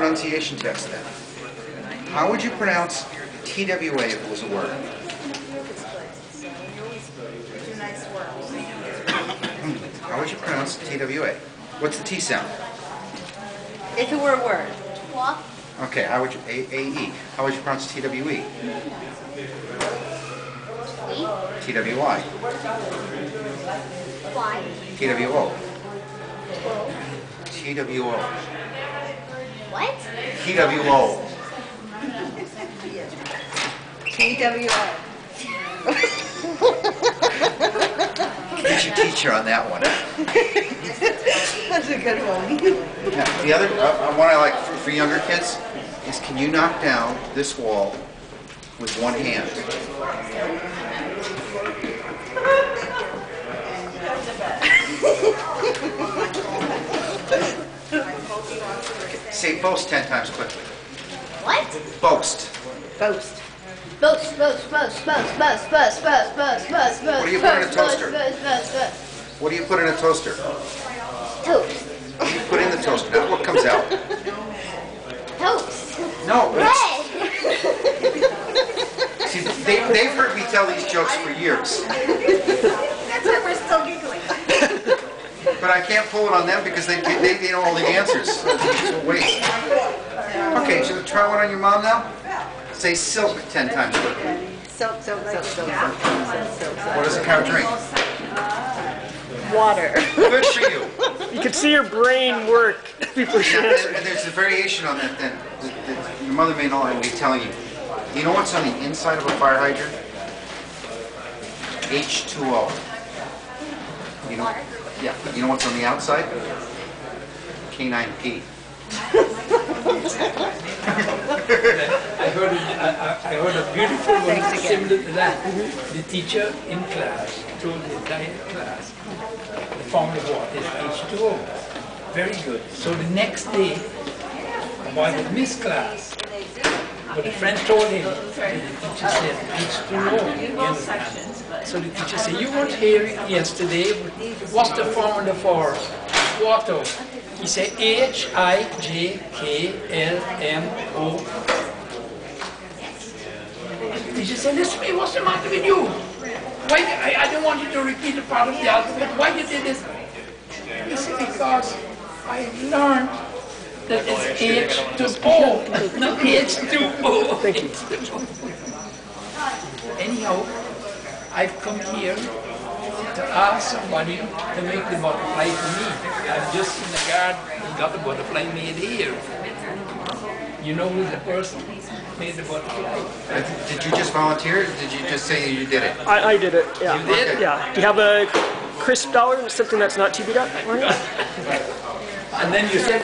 pronunciation test then. How would you pronounce TWA if it was a word? How would you pronounce TWA? What's the T sound? If it were a word. Walk. Okay, how would you, AE, how would you pronounce TWE? TWI. Why? TWO. TWO. What? TWO. TWO. Get your teacher on that one. That's a good one. Now, the other one I like for younger kids is, can you knock down this wall with one hand? Say boast 10 times quickly. What? Boast. Boast. Boast, boast, boast, boast, boast, boast, boast, boast, boast, boast. What do you put in a toaster? Boast, boast, boast. What do you put in a toaster? Toast. What do you put in the toaster? Not what comes out. Toast. No. Bread. See, they've heard me tell these jokes for years. That's why we're still giggling. But I can't pull it on them because they know all the answers. So it's a waste. Okay, should we try one on your mom now? Say silk 10 times quickly. Silk, silk, silk, silk, silk, silk, silk. What does a cow drink? Water. Good for you. You could see your brain work before she answered. And there's a variation on that then. Your mother may not be telling you. You know what's on the inside of a fire hydrant? H2O. You know? Yeah. You know what's on the outside? K9P. I heard a beautiful one similar to that. The teacher in class told the entire class the formula of water is H2O. Very good. So the next day, the boy had missed class. But a friend told him, and the teacher said H2O. You understand? So the teacher said, you weren't here yesterday, but what's the formula for water? He said HIJKLMO. The teacher said, listen to me, what's the matter with you? Why, I don't want you to repeat the part of the alphabet. Why you did this? He said, because I learned that it's H2O, not H2O. Thank you. Anyhow, I've come here to ask somebody to make the butterfly for me. I've just in the garden and got the butterfly made here. You know who's the person who made the butterfly? Did you just volunteer? Or did you just say you did it? I did it, yeah. You did? Yeah. Do you have a crisp dollar, something that's not TB dot? And then you said